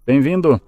Bem-vindo!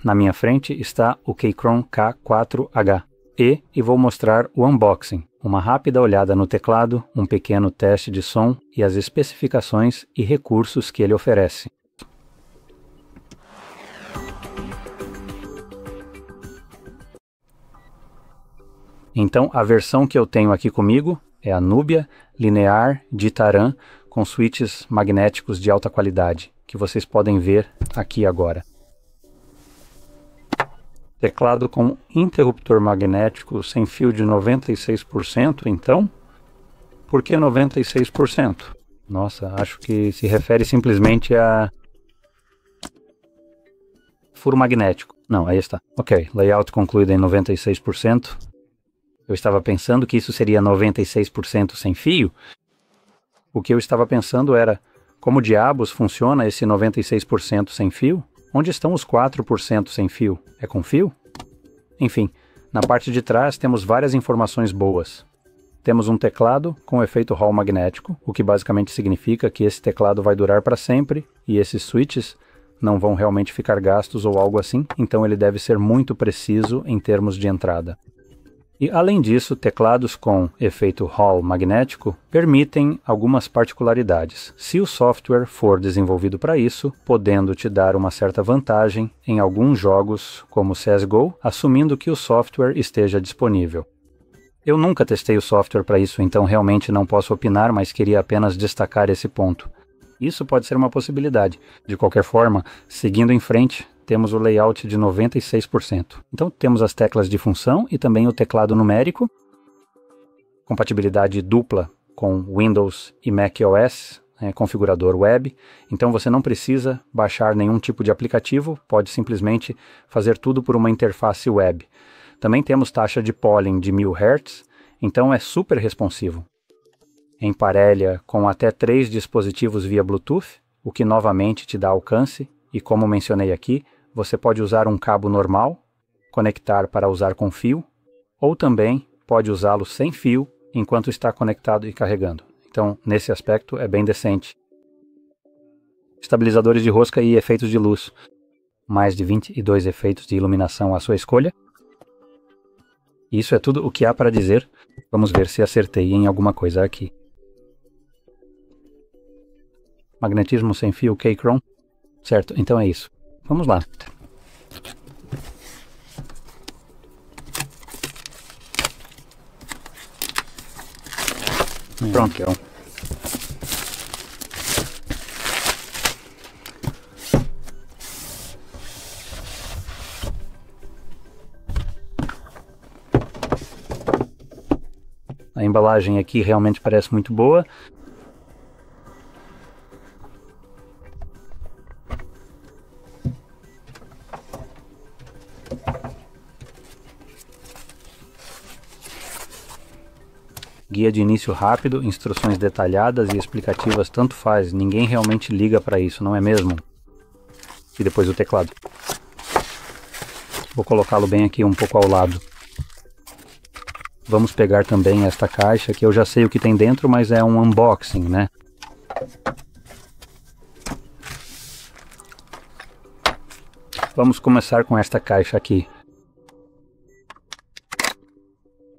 Na minha frente está o Keychron K4H e vou mostrar o unboxing, uma rápida olhada no teclado, um pequeno teste de som e as especificações e recursos que ele oferece. Então, a versão que eu tenho aqui comigo é a Nubia Linear de Taran com switches magnéticos de alta qualidade, que vocês podem ver aqui agora. Teclado com interruptor magnético sem fio de 96%, então, por que 96%? Nossa, acho que se refere simplesmente a furo magnético. Não, aí está. Ok, layout concluído em 96%. Eu estava pensando que isso seria 96% sem fio. O que eu estava pensando era, como diabos funciona esse 96% sem fio? Onde estão os 4% sem fio? É com fio? Enfim, na parte de trás temos várias informações boas. Temos um teclado com efeito Hall magnético, o que basicamente significa que esse teclado vai durar para sempre e esses switches não vão realmente ficar gastos ou algo assim, então ele deve ser muito preciso em termos de entrada. E além disso, teclados com efeito Hall magnético permitem algumas particularidades, se o software for desenvolvido para isso, podendo te dar uma certa vantagem em alguns jogos como CSGO, assumindo que o software esteja disponível. Eu nunca testei o software para isso, então realmente não posso opinar, mas queria apenas destacar esse ponto. Isso pode ser uma possibilidade. De qualquer forma, seguindo em frente, temos o layout de 96%. Então temos as teclas de função e também o teclado numérico. Compatibilidade dupla com Windows e macOS, configurador web. Então você não precisa baixar nenhum tipo de aplicativo, pode simplesmente fazer tudo por uma interface web. Também temos taxa de polling de 1000 Hz, então é super responsivo. Emparelha com até 3 dispositivos via Bluetooth, o que novamente te dá alcance. E como mencionei aqui, você pode usar um cabo normal, conectar para usar com fio, ou também pode usá-lo sem fio enquanto está conectado e carregando. Então, nesse aspecto, é bem decente. Estabilizadores de rosca e efeitos de luz. Mais de 22 efeitos de iluminação à sua escolha. Isso é tudo o que há para dizer. Vamos ver se acertei em alguma coisa aqui. Magnetismo sem fio Keychron. Certo, então é isso. Vamos lá. Pronto. A embalagem aqui realmente parece muito boa. Guia de início rápido, instruções detalhadas e explicativas, tanto faz, ninguém realmente liga para isso, não é mesmo? E depois o teclado. Vou colocá-lo bem aqui um pouco ao lado. Vamos pegar também esta caixa, que eu já sei o que tem dentro, mas é um unboxing, né? Vamos começar com esta caixa aqui.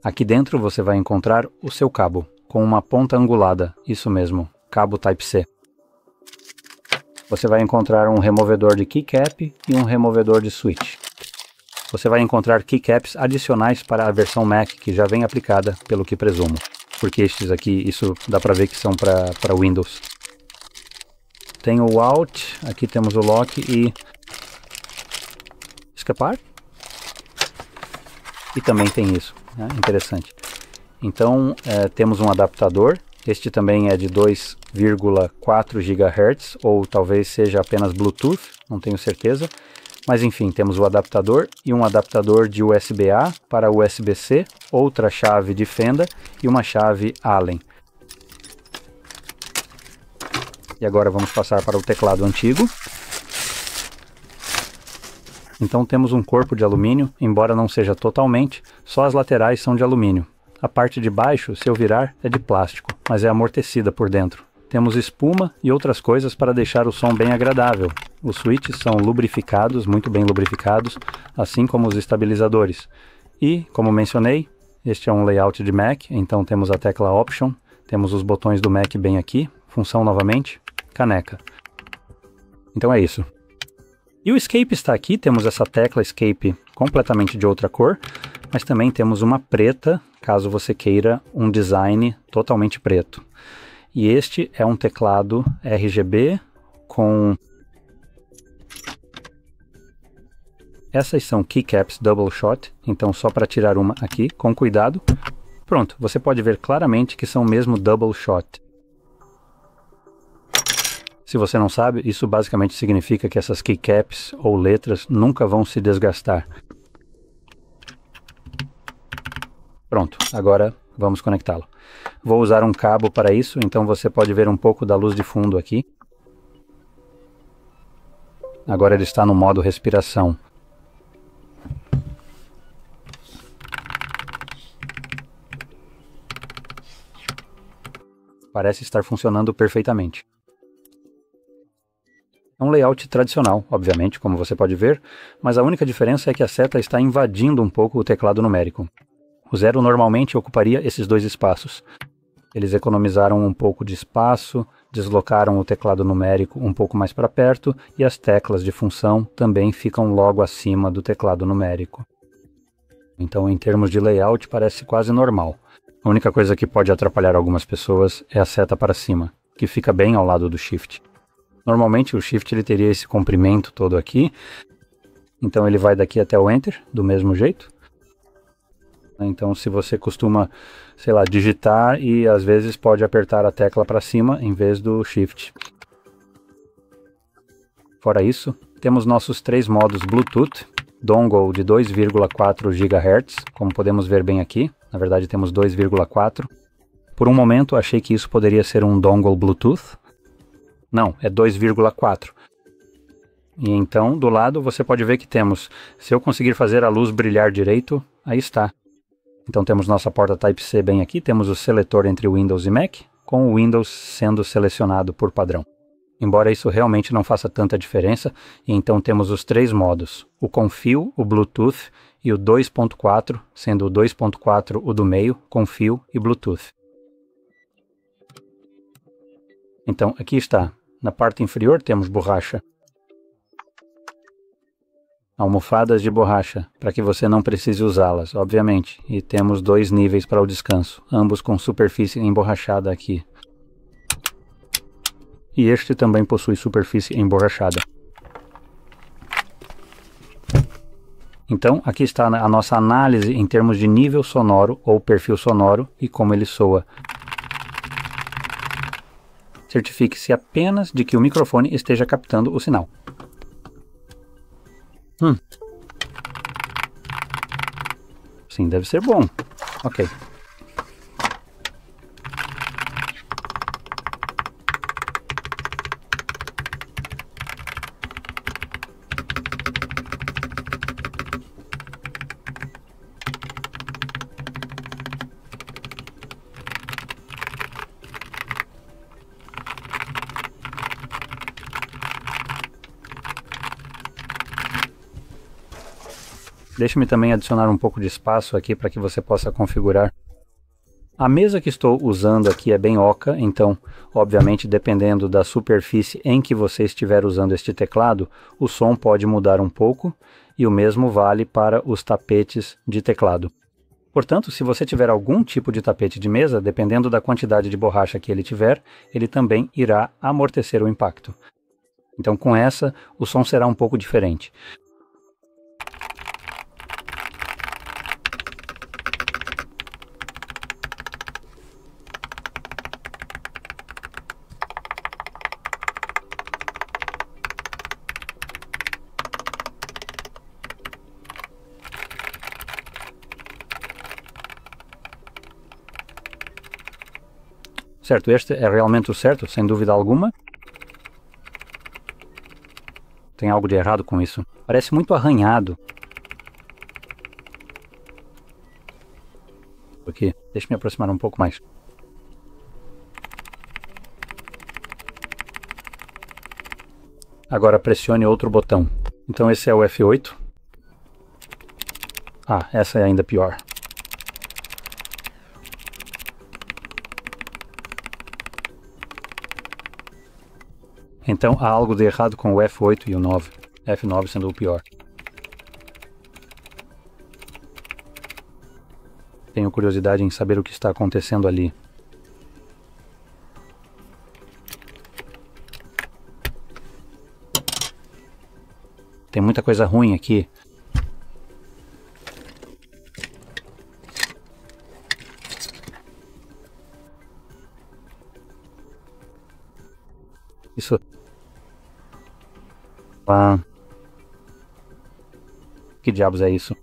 Aqui dentro você vai encontrar o seu cabo, com uma ponta angulada, isso mesmo, cabo Type-C. Você vai encontrar um removedor de keycap e um removedor de switch. Você vai encontrar keycaps adicionais para a versão Mac, que já vem aplicada, pelo que presumo. Porque estes aqui, isso dá para ver que são para Windows. Tem o Alt, aqui temos o Lock e escapar. E também tem isso. Interessante. Então temos um adaptador, este também é de 2,4 GHz ou talvez seja apenas Bluetooth, não tenho certeza, mas enfim, temos o adaptador e um adaptador de USB-A para USB-C, outra chave de fenda e uma chave Allen. E agora vamos passar para o teclado antigo. Então temos um corpo de alumínio, embora não seja totalmente, só as laterais são de alumínio. A parte de baixo, se eu virar, é de plástico, mas é amortecida por dentro. temos espuma e outras coisas para deixar o som bem agradável. Os switches são lubrificados, muito bem lubrificados, assim como os estabilizadores. E, como mencionei, este é um layout de Mac, então temos a tecla Option, temos os botões do Mac bem aqui, função novamente, caneca. Então é isso. E o Escape está aqui, temos essa tecla Escape completamente de outra cor, mas também temos uma preta, caso você queira um design totalmente preto. E este é um teclado RGB com... Essas são keycaps double shot, então só para tirar uma aqui, com cuidado. Pronto, você pode ver claramente que são mesmo double shot. Se você não sabe, isso basicamente significa que essas keycaps ou letras nunca vão se desgastar. Pronto, agora vamos conectá-lo. Vou usar um cabo para isso, então você pode ver um pouco da luz de fundo aqui. Agora ele está no modo respiração. Parece estar funcionando perfeitamente. É um layout tradicional, obviamente, como você pode ver, mas a única diferença é que a seta está invadindo um pouco o teclado numérico. O 0 normalmente ocuparia esses dois espaços. Eles economizaram um pouco de espaço, deslocaram o teclado numérico um pouco mais para perto e as teclas de função também ficam logo acima do teclado numérico. Então, em termos de layout, parece quase normal. A única coisa que pode atrapalhar algumas pessoas é a seta para cima, que fica bem ao lado do Shift. Normalmente o Shift ele teria esse comprimento todo aqui, então ele vai daqui até o Enter, do mesmo jeito. Então se você costuma, sei lá, digitar e às vezes pode apertar a tecla para cima em vez do Shift. Fora isso, temos nossos três modos Bluetooth, dongle de 2,4 GHz, como podemos ver bem aqui. Na verdade temos 2,4. Por um momento achei que isso poderia ser um dongle Bluetooth. Não, é 2,4. E então do lado você pode ver que temos, se eu conseguir fazer a luz brilhar direito, aí está. Então temos nossa porta Type-C bem aqui, temos o seletor entre Windows e Mac, com o Windows sendo selecionado por padrão. Embora isso realmente não faça tanta diferença, e então temos os três modos, o com fio, o Bluetooth e o 2.4, sendo o 2.4 o do meio, com fio e Bluetooth. Então aqui está, na parte inferior temos borracha. Almofadas de borracha, para que você não precise usá-las, obviamente. E temos dois níveis para o descanso, ambos com superfície emborrachada aqui. E este também possui superfície emborrachada. Então, aqui está a nossa análise em termos de nível sonoro ou perfil sonoro e como ele soa. Certifique-se apenas de que o microfone esteja captando o sinal. Sim, deve ser bom. Ok. Deixe-me também adicionar um pouco de espaço aqui para que você possa configurar. A mesa que estou usando aqui é bem oca, então, obviamente, dependendo da superfície em que você estiver usando este teclado, o som pode mudar um pouco, e o mesmo vale para os tapetes de teclado. Portanto, se você tiver algum tipo de tapete de mesa, dependendo da quantidade de borracha que ele tiver, ele também irá amortecer o impacto. Então, com essa, o som será um pouco diferente. Certo, este é realmente o certo, sem dúvida alguma. Tem algo de errado com isso. Parece muito arranhado. Aqui, deixa eu me aproximar um pouco mais. Agora pressione outro botão. Então esse é o F8. Ah, essa é ainda pior. Então há algo de errado com o F8 e o 9. F9 sendo o pior. Tenho curiosidade em saber o que está acontecendo ali. Tem muita coisa ruim aqui. Isso. Ah. Que diabos é isso?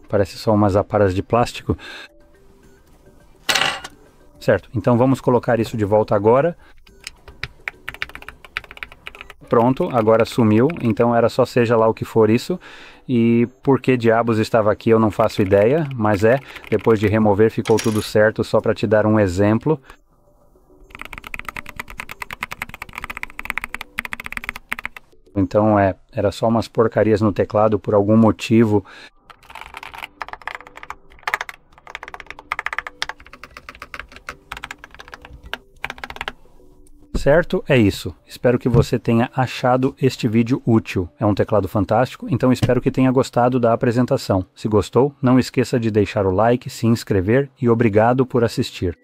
Parece só umas aparas de plástico. Certo, então vamos colocar isso de volta agora. Pronto, agora sumiu, então era só seja lá o que for isso. E por que diabos estava aqui eu não faço ideia, mas depois de remover ficou tudo certo, só para te dar um exemplo. Então era só umas porcarias no teclado por algum motivo. Certo? É isso. Espero que você tenha achado este vídeo útil. É um teclado fantástico, então espero que tenha gostado da apresentação. Se gostou, não esqueça de deixar o like, se inscrever e obrigado por assistir.